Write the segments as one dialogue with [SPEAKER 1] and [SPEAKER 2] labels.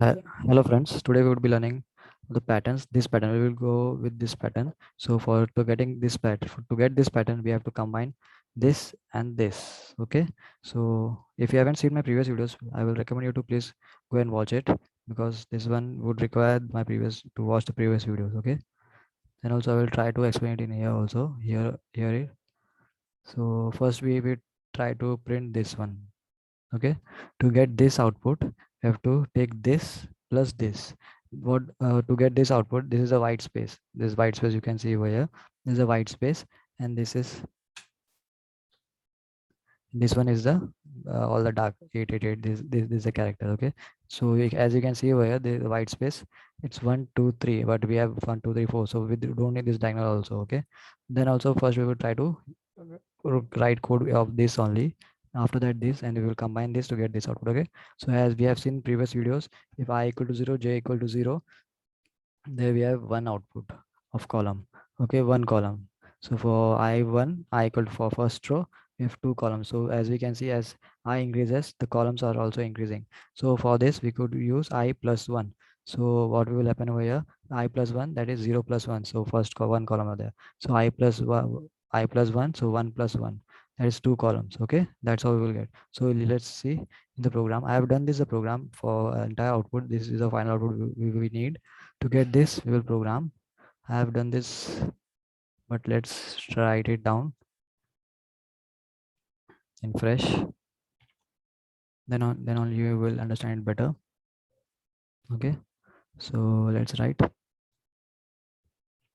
[SPEAKER 1] Hello friends, today we would be learning the patterns. This pattern we will go with this pattern. So for to getting this pattern, to get this pattern, we have to combine this and this. Okay. So if you haven't seen my previous videos, I will recommend you to please go and watch it because this one would require my previous to watch the previous videos. Okay. And also I will try to explain it in here also. Here it. So first we will try to print this one. Okay, to get this output we have to take this plus this. What to get this output, this is a white space, this white space you can see over here, this is a white space, and this one is the all the dark 888, this is a character. Okay, so as you can see over here, the white space, it's 1 2 3, but we have 1 2 3 4, so we don't need this diagonal also. Okay, then also first we will try to write code of this only, after that this, and we will combine this to get this output. Okay, so as we have seen previous videos, if I equal to 0, j equal to 0, there we have one output of column. Okay, one column. So for I1, I equal to, for first row we have two columns. So as we can see, as I increases, the columns are also increasing. So for this we could use I plus 1. So what will happen over here, I plus 1, that is 0 plus 1. So first one column are there, so I plus 1, I plus 1, so 1 plus 1, that is two columns. Okay, that's how we will get. So let's see in the program. I have done this the program for entire output. This is the final output we need. To get this we will program. I have done this, but let's write it down in fresh, then only you will understand it better. Okay, so let's write.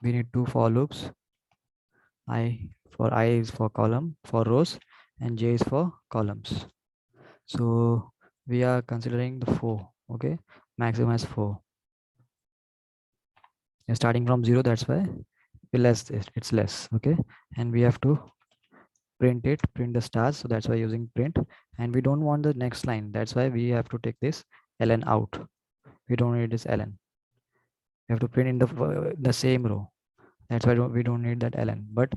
[SPEAKER 1] We need two for loops. I is for column, for rows, and j is for columns. So we are considering the 4. Okay, maximum as 4. You're starting from 0, that's why less, it's less. Okay, and we have to print the stars, so that's why using print. And we don't want the next line, that's why we have to take this ln out. We don't need this ln, we have to print in the same row, that's why we don't need that ln. But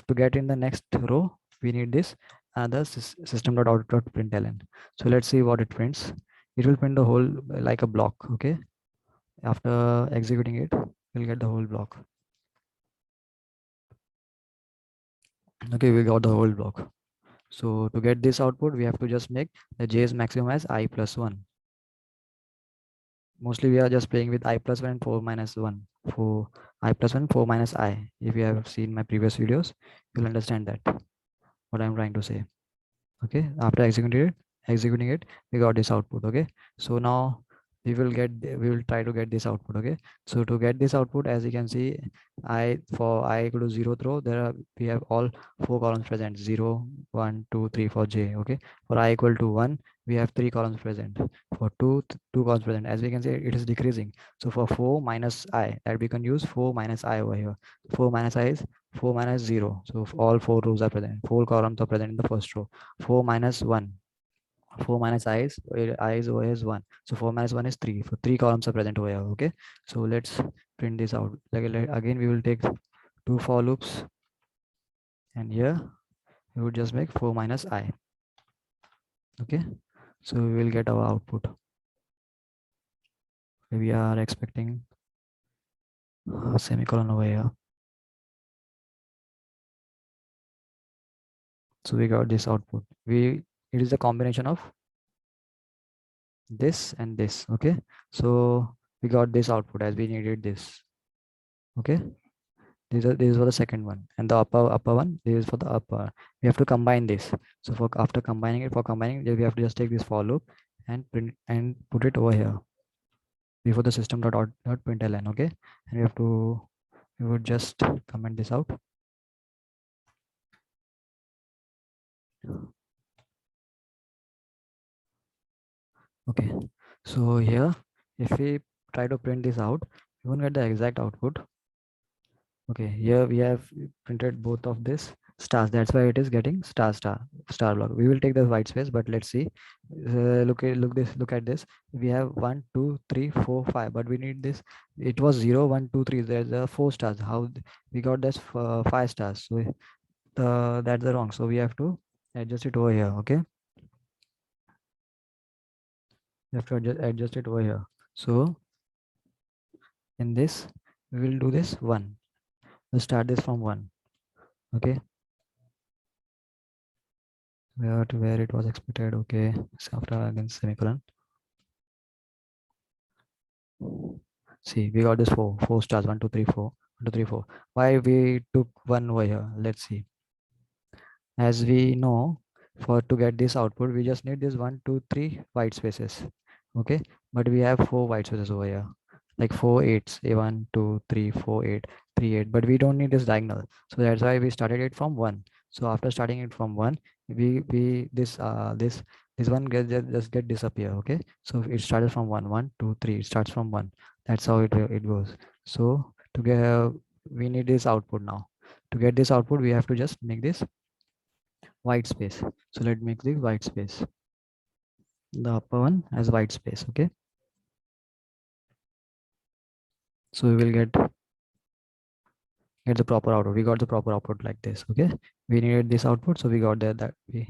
[SPEAKER 1] to get in the next row we need this another system.out.println. So let's see what it prints. It will print the whole like a block. Okay, after executing it we'll get the whole block. Okay, we got the whole block. So to get this output we have to just make the j is maximum as I plus 1. Mostly we are just playing with I plus 1 and 4 minus 1. For I plus 1, 4 minus I. If you have seen my previous videos, you'll understand that what I'm trying to say. Okay, after executing it, we got this output. Okay, so now we will try to get this output. Okay, so to get this output, as you can see, for I equal to 0th row, we have all four columns present: 0 1 2 3 for j. Okay, for I equal to 1, we have three columns present. For 2, two columns present. As we can see, it is decreasing. So for 4 minus I, that we can use 4 minus I over here. 4 minus I is 4 minus 0. So all four rows are present, four columns are present in the first row. 4 minus 1, 4 minus I is over here is 1, so 4 minus 1 is 3. For three columns are present over here. Okay, so let's print this out. Again we will take two for loops, and here we would just make 4 minus I. Okay, so we will get our output. We are expecting a semicolon over here. So we got this output. It is a combination of this and this. Okay, so we got this output as we needed this. Okay, this is for the second one, and the upper one, this is for the upper. We have to combine this. So for after combining it, we have to just take this for loop and print and put it over here before the system.out.println. Okay, and we would just comment this out. Okay, so here if we try to print this out, we won't get the exact output. Okay, here we have printed both of this stars, that's why it is getting star block. We will take the white space, but let's see. Look at this. We have 1 2 3 4 5, but we need this. It was 0 1 2 3, there's four stars. How we got this 5 stars? So that's the wrong, so we have to adjust it over here. Okay, You have to adjust it over here. So in this, we will do this 1. We'll start this from 1. Okay, where it was expected. Okay, so after again semicolon. See, we got this 4 stars. 1 2 3 4. 1 2 3 4. Why we took 1 over here? Let's see. As we know, for to get this output, we just need this 1 2 3 white spaces. Okay, but we have 4 white spaces over here, like 4 eights, a 1 2 3 4 8 3 8, but we don't need this diagonal, so that's why we started it from 1. So after starting it from 1, we this one just get disappear. Okay, so it started from 1 1 2 3, it starts from 1. That's how it goes. So to get, we need this output now. To get this output, we have to just make this white space. So let's make the white space, the upper one as white space. Okay, so we will get the proper output. We got the proper output like this. Okay, we needed this output, so we got that we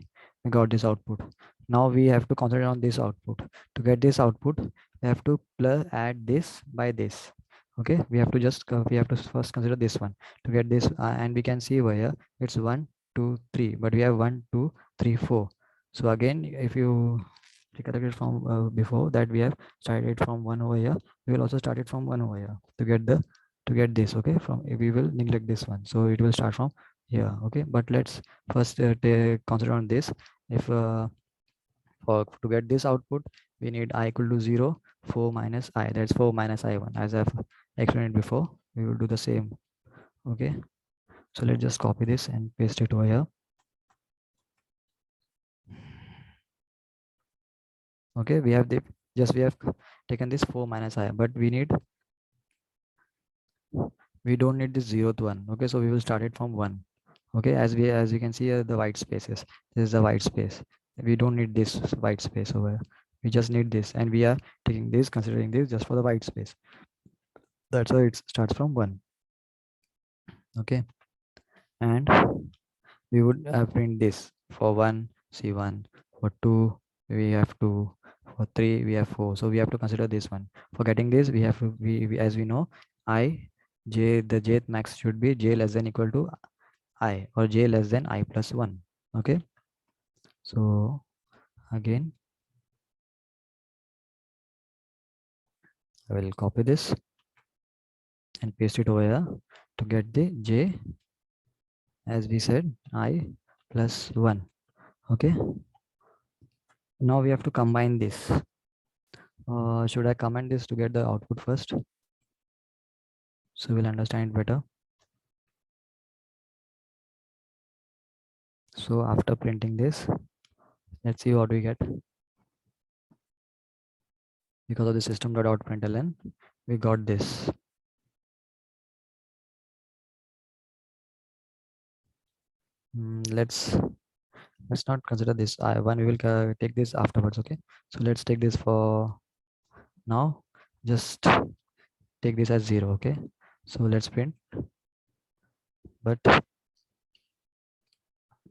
[SPEAKER 1] got this output. Now we have to concentrate on this output. To get this output, we have to plus add this by this. Okay, we have to just we have to first consider this one to get this, and we can see over here it's 1 2 3, but we have 1 2 3 4. So again, if you recollect it from before that, we have started from 1 over here, we will also start it from 1 over here to get the to get this. Okay, from we will neglect this one, so it will start from here. Okay, but let's first consider on this. If for to get this output, we need I equal to 0, 4 minus I, that's 4 minus I1, as I've explained before. We will do the same. Okay, so let's just copy this and paste it over here. Okay, we have the we have taken this 4 minus I, but we don't need this 0th one. Okay, so we will start it from 1. Okay, as you can see here, the white spaces, this is the white space. We don't need this white space over here. We just need this, and we are taking this, considering this just for the white space. That's why it starts from 1. Okay, and we would print this for 1 C1, for 2 we have 2, for 3 we have 4. So we have to consider this one. For getting this, we have to as we know, I j, the jth max should be j less than equal to I, or j less than I plus 1. Okay, so again I will copy this and paste it over here to get the j, as we said, I plus 1. Okay, now we have to combine this. Should I comment this to get the output first, so we'll understand it better? So after printing this, let's see what we get. Because of the system.out.println, we got this. Let's not consider this I1. We will take this afterwards. Okay, so let's take this for now. Just take this as 0. Okay, so let's print, but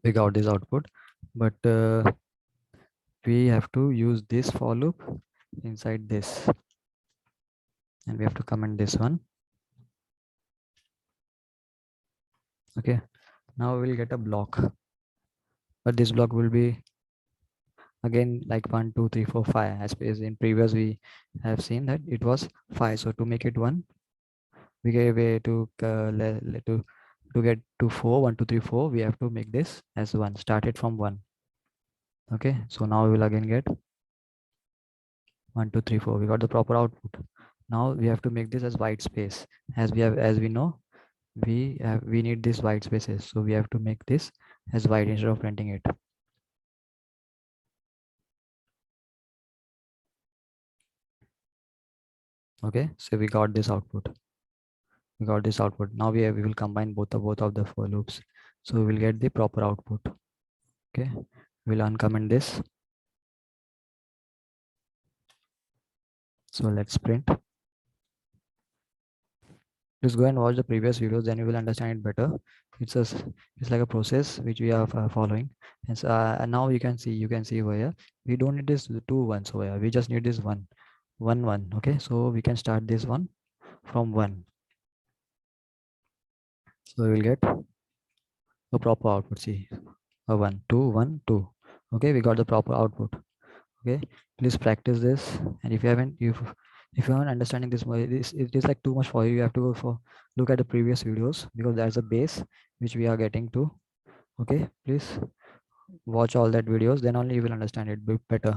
[SPEAKER 1] we got this output, but we have to use this for loop inside this, and we have to comment this one. Okay, now we will get a block, but this block will be again like 1 2 3 4 5, as in previous we have seen that it was 5. So to make it 1, we gave a to get to 4 1 2 3 4, we have to make this as 1, start it from 1. Okay, so now we will again get 1 2 3 4, we got the proper output. Now we have to make this as white space, as we know, we need this white spaces, so we have to make this as white instead of printing it. Okay, so we got this output. Now we will combine both of the for loops, so we will get the proper output. Okay, we'll uncomment this. So let's print. Just go and watch the previous videos, then you will understand it better. It's a it's like a process which we are following. And so, and now you can see over here, we don't need this two ones over here, we just need this one. Okay, so we can start this one from one. So we will get the proper output. See, a 1 2 1 2. Okay, we got the proper output. Okay, please practice this. And if you aren't understanding this more, it is like too much for you, you have to go for look at the previous videos, because that's a base which we are getting to. Okay, please watch all that videos, then only you will understand it better.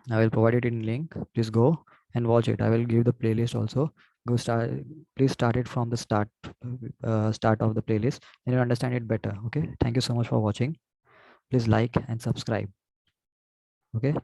[SPEAKER 1] I will provide it in link. Please go and watch it. I will give the playlist also. Go start. Please start it from the start of the playlist, and you understand it better. Okay. Thank you so much for watching. Please like and subscribe. Okay.